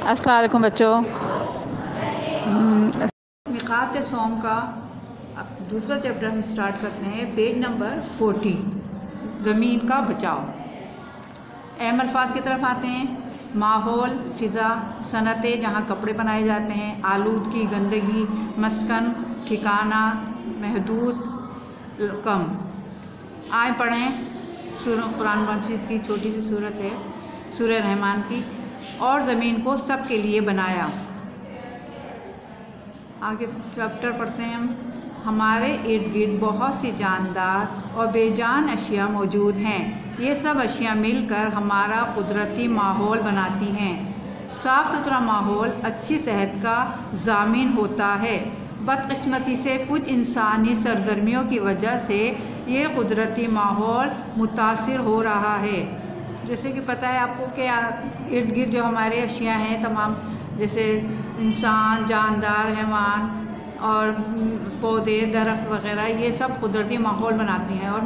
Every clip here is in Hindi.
अस्सलाम वालेकुम बच्चों। मिक़ात सौम का दूसरा चैप्टर हम स्टार्ट करते हैं। पेज नंबर 40, ज़मीन का बचाव। अहम अल्फाज की तरफ आते हैं। माहौल, फ़िज़ा, सनतें जहाँ कपड़े बनाए जाते हैं, आलूदगी, गंदगी, मस्कन, ठिकाना, महदूद, कम। आए पढ़ें कुरान मजीद की छोटी सी सूरत है, सूरह रहमान की। और ज़मीन को सब के लिए बनाया। आगे चैप्टर पढ़ते हैं हम। हमारे इर्द गिर्द बहुत सी जानदार और बेजान अशिया मौजूद हैं। ये सब अशिया मिलकर हमारा कुदरती माहौल बनाती हैं। साफ़ सुथरा माहौल अच्छी सेहत का ज़ामिन होता है। बदकिस्मती से कुछ इंसानी सरगर्मियों की वजह से ये कुदरती माहौल मुतासिर हो रहा है। जैसे कि पता है आपको कि इर्द गिर्द जो हमारे अशिया हैं तमाम, जैसे इंसान, जानदार, हैवान और पौधे, दरख्त वग़ैरह, ये सब कुदरती माहौल बनाती हैं। और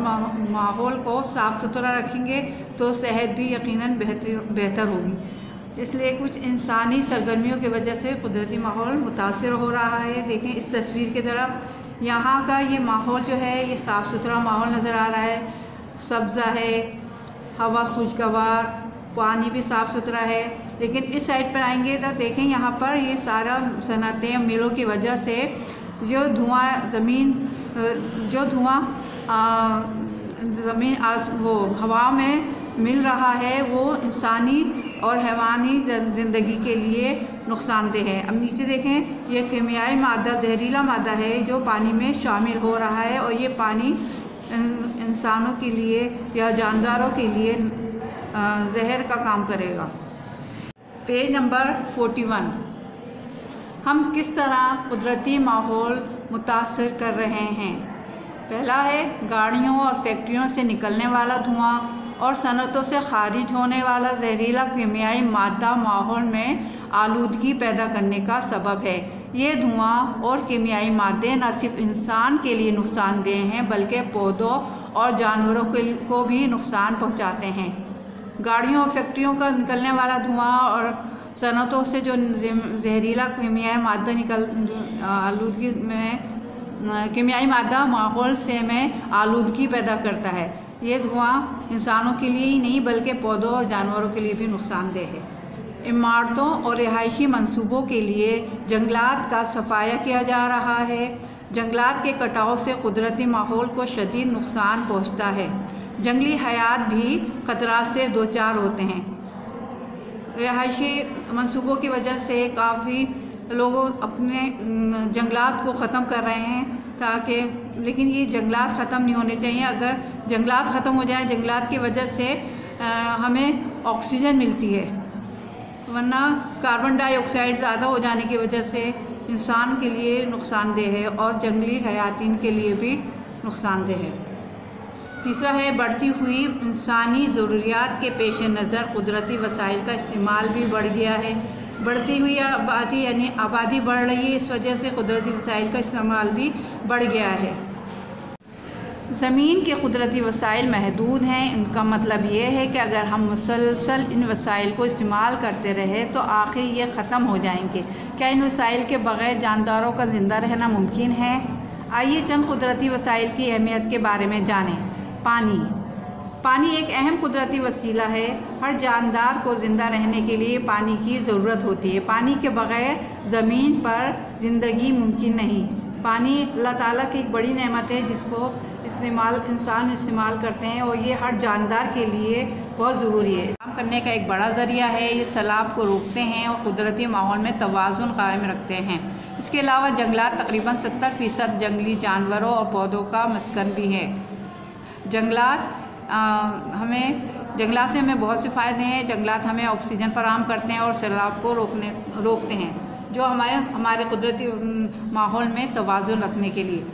माहौल को साफ़ सुथरा रखेंगे तो सेहत भी यकीनन बेहतर होगी। इसलिए कुछ इंसानी सरगर्मियों की वजह से कुदरती माहौल मुतासिर हो रहा है। देखें इस तस्वीर की तरफ, यहाँ का ये माहौल जो है ये साफ़ सुथरा माहौल नज़र आ रहा है। सब्ज़ा है, हवा खुशगवार, पानी भी साफ़ सुथरा है। लेकिन इस साइड पर आएंगे तो देखें यहाँ पर ये सारा सनतें, मिलों की वजह से जो धुआं ज़मीन वो हवा में मिल रहा है, वो इंसानी और हैवानी ज़िंदगी के लिए नुकसानदेह है। अब नीचे देखें, ये कीमियाई मादा, जहरीला मादा है जो पानी में शामिल हो रहा है और ये पानी इंसानों के लिए या जानदारों के लिए जहर का काम करेगा। Page number 41। हम किस तरह कुदरती माहौल मुतासर कर रहे हैं। पहला है गाड़ियों और फैक्ट्रियों से निकलने वाला धुआं और सनतों से खारिज होने वाला जहरीला कीमियाई मादा माहौल में आलूदगी पैदा करने का सबब है। ये धुआं और कीमियाई मादे न सिर्फ इंसान के लिए नुकसानदेह हैं बल्कि पौधों और जानवरों को भी नुकसान पहुंचाते हैं। गाड़ियों और फैक्ट्रियों का निकलने वाला धुआं और सनतों से जो जहरीला कीमियाई मादा आलूदगी में कीमियाई मादा माहौल से में आलूदगी पैदा करता है। ये धुआं इंसानों के लिए ही नहीं बल्कि पौधों और जानवरों के लिए भी नुकसानदेह है। इमारतों और रिहायशी मंसूबों के लिए जंगलात का सफाया किया जा रहा है। जंगलात के कटाव से कुदरती माहौल को शदीद नुकसान पहुंचता है। जंगली हयात भी ख़तरात से दो चार होते हैं। रिहायशी मंसूबों की वजह से काफ़ी लोग अपने जंगलात को ख़त्म कर रहे हैं ताकि, लेकिन ये जंगलात ख़त्म नहीं होने चाहिए। अगर जंगलात ख़त्म हो जाए, जंगलात की वजह से हमें ऑक्सीजन मिलती है, वरना कार्बन डाइऑक्साइड ज़्यादा हो जाने की वजह से इंसान के लिए नुकसानदेह है और जंगली हयातीन के लिए भी नुकसानदेह है। तीसरा है बढ़ती हुई इंसानी ज़रूरियात के पेश नज़र कुदरती वसाइल का इस्तेमाल भी बढ़ गया है। बढ़ती हुई आबादी यानी आबादी बढ़ रही है, इस वजह से कुदरती वसाइल का इस्तेमाल भी बढ़ गया है। ज़मीन के कुदरती वसाइल महदूद हैं। इनका मतलब ये है कि अगर हम मुसलसल इन वसाइल को इस्तेमाल करते रहे तो आखिर ये ख़त्म हो जाएंगे। क्या इन वसाइल के बग़ैर जानदारों का ज़िंदा रहना मुमकिन है? आइए चंद कुदरती वसाइल की अहमियत के बारे में जानें। पानी एक अहम कुदरती वसीला है। हर जानदार को ज़िंदा रहने के लिए पानी की ज़रूरत होती है। पानी के बग़ैर ज़मीन पर ज़िंदगी मुमकिन नहीं। पानी अल्लाह ताला की एक बड़ी नेमत है जिसको इंसान इस्तेमाल करते हैं और ये हर जानदार के लिए बहुत ज़रूरी है। काम करने का एक बड़ा ज़रिया है। ये सैलाब को रोकते हैं और कुदरती माहौल में तवाज़ुन कायम रखते हैं। इसके अलावा जंगलात तकरीबन 70% जंगली जानवरों और पौधों का मस्कन भी है। जंगलात से हमें बहुत से फ़ायदे हैं। जंगलात हमें ऑक्सीजन फराहम करते हैं और सैलाब को रोकते हैं, जो हमारे कुदरती माहौल में तवाज़ुन रखने के लिए।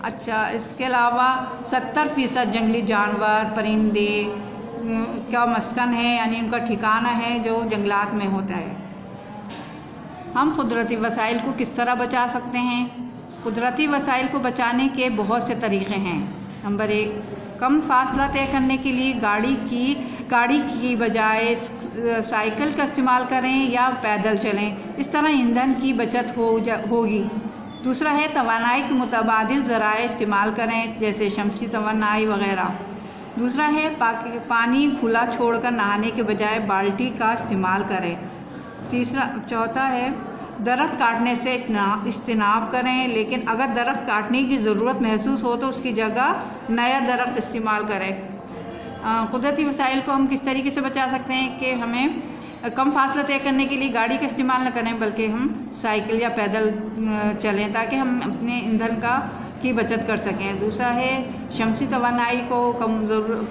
अच्छा, इसके अलावा 70% जंगली जानवर, परिंदे का मस्कन है, यानी उनका ठिकाना है जो जंगलात में होता है। हम कुदरती वसाइल को किस तरह बचा सकते हैं? कुदरती वसाइल को बचाने के बहुत से तरीक़े हैं। नंबर 1, कम फासला तय करने के लिए गाड़ी की गाड़ी की बजाय साइकिल का इस्तेमाल करें या पैदल चलें। इस तरह ईंधन की बचत होगी। दूसरा है तवानाई के मुतबादिल ज़राए इस्तेमाल करें, जैसे शमसी तवानाई वगैरह। दूसरा है पानी खुला छोड़कर नहाने के बजाय बाल्टी का इस्तेमाल करें। चौथा है दरख्त काटने से इज्तनाब करें, लेकिन अगर दरख्त काटने की ज़रूरत महसूस हो तो उसकी जगह नया दरख्त इस्तेमाल करें। कुदरती वसाइल को हम किस तरीके से बचा सकते हैं कि हमें कम फासला तय करने के लिए गाड़ी का इस्तेमाल न करें, बल्कि हम साइकिल या पैदल चलें ताकि हम अपने ईंधन की बचत कर सकें। दूसरा है शमसी तवानाई को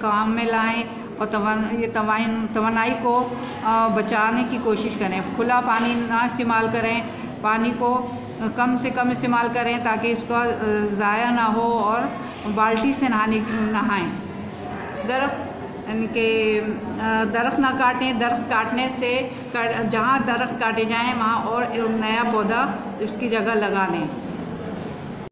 काम में लाएं और तवानाई को बचाने की कोशिश करें। खुला पानी ना इस्तेमाल करें, पानी को कम से कम इस्तेमाल करें ताकि इसका ज़ाया ना हो, और बाल्टी से नहाएं। दरख्त ना काटें। दरख्त काटने से जहाँ दरख्त काटे जाएं वहाँ और नया पौधा उसकी जगह लगा दें।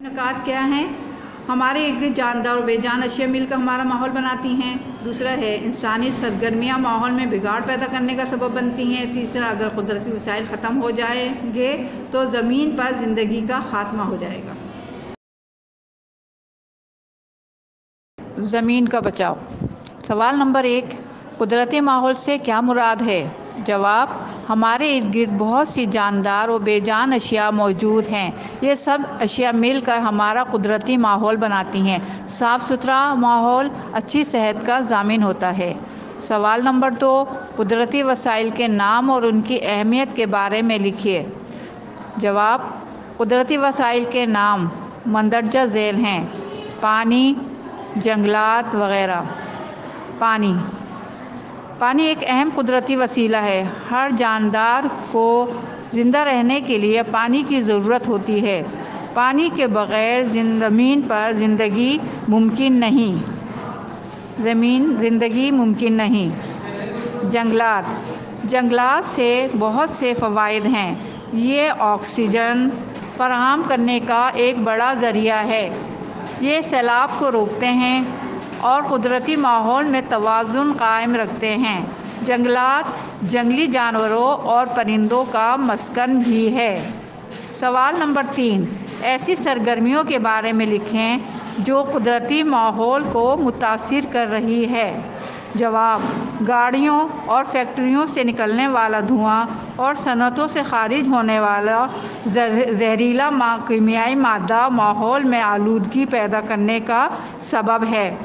नुकात क्या हैं? हमारे इर्द गिर्द जानदार और बेजान अशिया मिलकर हमारा माहौल बनाती हैं। दूसरा है इंसानी सरगर्मियाँ माहौल में बिगाड़ पैदा करने का सबब बनती हैं। तीसरा, अगर कुदरती वसाइल ख़त्म हो जाएंगे तो ज़मीन पर ज़िंदगी का ख़ात्मा हो जाएगा। ज़मीन का बचाव। सवाल नंबर 1, कुदरती माहौल से क्या मुराद है? जवाब, हमारे इर्द गिर्द बहुत सी जानदार और बेजान अशिया मौजूद हैं। ये सब अशिया मिलकर हमारा कुदरती माहौल बनाती हैं। साफ़ सुथरा माहौल अच्छी सेहत का ज़ामिन होता है। सवाल नंबर 2, कुदरती वसाइल के नाम और उनकी अहमियत के बारे में लिखिए। जवाब, कुदरती वसाइल के नाम मंदरजा झेल हैं: पानी, जंगलात वगैरह। पानी एक अहम कुदरती वसीला है। हर जानदार को ज़िंदा रहने के लिए पानी की ज़रूरत होती है। पानी के बग़ैर ज़मीन पर ज़िंदगी मुमकिन नहीं। जंगलात से बहुत से फ़वाइद हैं। ये ऑक्सीजन फराहम करने का एक बड़ा ज़रिया है। ये सैलाब को रोकते हैं और कुदरती माहौल में तवाज़ुन कायम रखते हैं। जंगलात जंगली जानवरों और परिंदों का मस्कन भी है। सवाल नंबर 3, ऐसी सरगर्मियों के बारे में लिखें जो कुदरती माहौल को मुतासिर कर रही है। जवाब, गाड़ियों और फैक्ट्रियों से निकलने वाला धुआं और सनतों से खारिज होने वाला जहरीला कीमियाई मादा माहौल में आलूदगी पैदा करने का सबब है,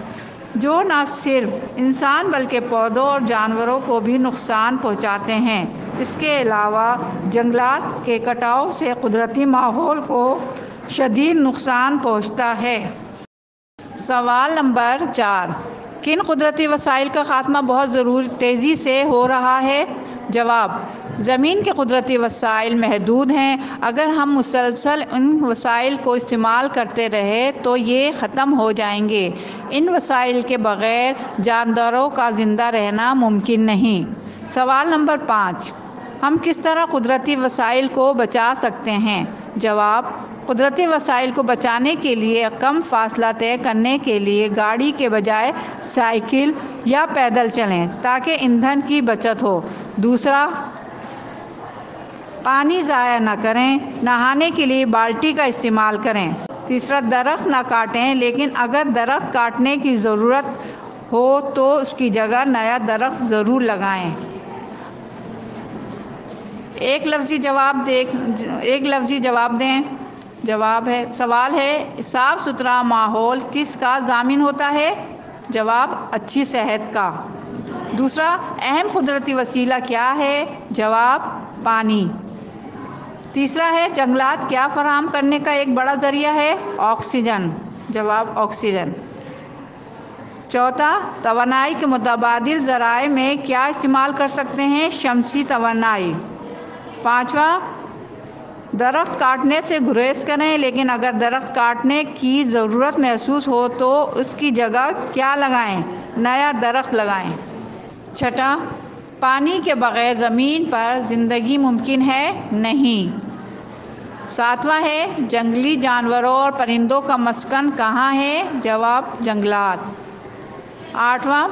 जो न सिर्फ इंसान बल्कि पौधों और जानवरों को भी नुकसान पहुंचाते हैं। इसके अलावा जंगलात के कटाव से कुदरती माहौल को शदीद नुकसान पहुंचता है। सवाल नंबर 4, किन कुदरती वसाइल का ख़ात्मा बहुत तेज़ी से हो रहा है? जवाब, ज़मीन के कुदरती वसाइल महदूद हैं। अगर हम मुसलसल इन वसाइल को इस्तेमाल करते रहे तो ये ख़त्म हो जाएंगे। इन वसाइल के बग़ैर जानदारों का ज़िंदा रहना मुमकिन नहीं। सवाल नंबर 5, हम किस तरह कुदरती वसाइल को बचा सकते हैं? जवाब, कुदरती वसाइल को बचाने के लिए कम फासला तय करने के लिए गाड़ी के बजाय साइकिल या पैदल चलें ताकि ईंधन की बचत हो। दूसरा, पानी ज़ाया न करें, नहाने के लिए बाल्टी का इस्तेमाल करें। तीसरा, दरख्त ना काटें, लेकिन अगर दरख्त काटने की ज़रूरत हो तो उसकी जगह नया दरख्त ज़रूर लगाएं। एक लफ्ज़ी जवाब दें। सवाल है, साफ़ सुथरा माहौल किसका ज़ामिन होता है? जवाब, अच्छी सेहत का। दूसरा, अहम कुदरती वसीला क्या है? जवाब, पानी। तीसरा है, जंगलात क्या फराहम करने का एक बड़ा ज़रिया है? ऑक्सीजन। जवाब, ऑक्सीजन। चौथा, तवानाई के मुतबादिल ज़राए में क्या इस्तेमाल कर सकते हैं? शमसी तवानाई। पाँचवा, दरख्त काटने से गुरेज करें, लेकिन अगर दरख्त काटने की ज़रूरत महसूस हो तो उसकी जगह क्या लगाएं? नया दरख्त लगाएं। छठा, पानी के बग़ैर ज़मीन पर ज़िंदगी मुमकिन है? नहीं। सातवां है, जंगली जानवरों और परिंदों का मस्कन कहाँ है? जवाब, जंगलात। आठवां,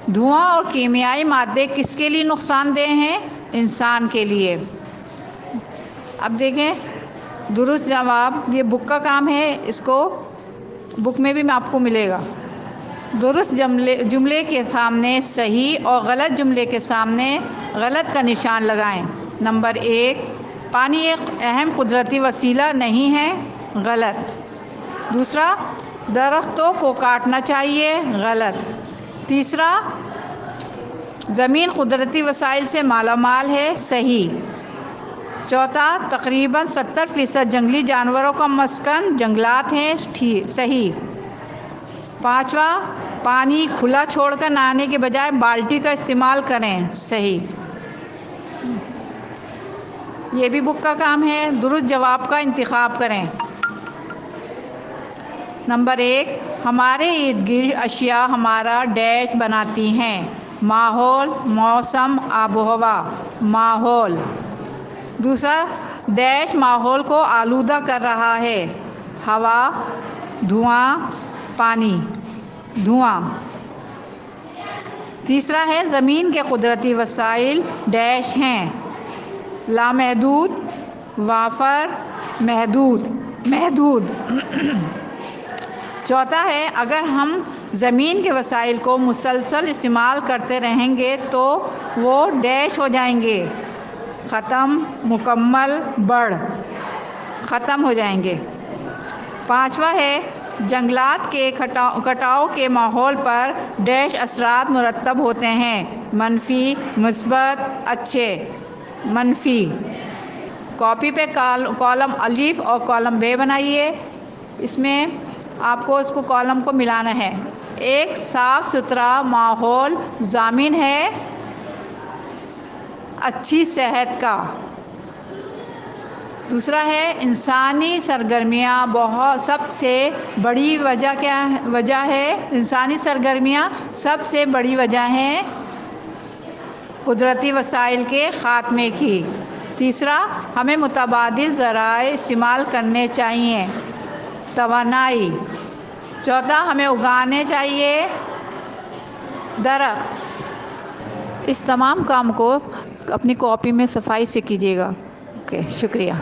धुआं और कीमियाई मादे किसके लिए नुकसानदेह हैं? इंसान के लिए। अब देखें दुरुस्त जवाब, ये बुक का काम है, इसको बुक में भी आपको मिलेगा। दुरुस्त जुमले के सामने सही और गलत जुमले के सामने गलत का निशान लगाएं। नंबर 1, पानी एक अहम कुदरती वसीला नहीं है, गलत। दूसरा, दरख्तों को काटना चाहिए, गलत। तीसरा, ज़मीन कुदरती वसाइल से मालामाल है, सही। चौथा, तकरीबन 70% जंगली जानवरों का मस्कन जंगलात हैं, ठीक, सही। पाँचवा, पानी खुला छोड़कर नहाने के बजाय बाल्टी का इस्तेमाल करें, सही। ये भी बुक का काम है। दुरुस्त जवाब का इंतखाब करें। नंबर 1, हमारे इर्द गिर्द अशिया हमारा डैश बनाती हैं, माहौल, मौसम, आबोहवा, माहौल। दूसरा, डैश माहौल को आलूदा कर रहा है, हवा, धुआं, पानी, धुआं। तीसरा है, ज़मीन के कुदरती वसाइल डैश हैं, लामहदूद, वाफर, महदूद, महदूद। चौथा है, अगर हम ज़मीन के वसाइल को मुसलसल इस्तेमाल करते रहेंगे तो वो डैश हो जाएंगे, ख़त्म, मुकम्मल, बढ़, ख़त्म हो जाएंगे। पाँचवा है, जंगलात के कटाव के माहौल पर डैश असरात मुरतब होते हैं, मनफी, मुस्बत, अच्छे, मनफी। कॉपी पे कॉलम अलीफ और कॉलम बे बनाइए। इसमें आपको इसको कॉलम को मिलाना है। एक साफ़ सुथरा माहौल ज़ामिन है अच्छी सेहत का। दूसरा है, इंसानी सरगर्मियाँ सबसे बड़ी वजह है, इंसानी सरगर्मियाँ सबसे बड़ी वजह हैं कुदरती वसाइल के ख़ात्मे की। तीसरा, हमें मुतबादिल ज़राए इस्तेमाल करने चाहिए, तवानाई। चौथा, हमें उगाने चाहिए दरख्त। इस तमाम काम को अपनी कॉपी में सफाई से कीजिएगा। ओके, शुक्रिया।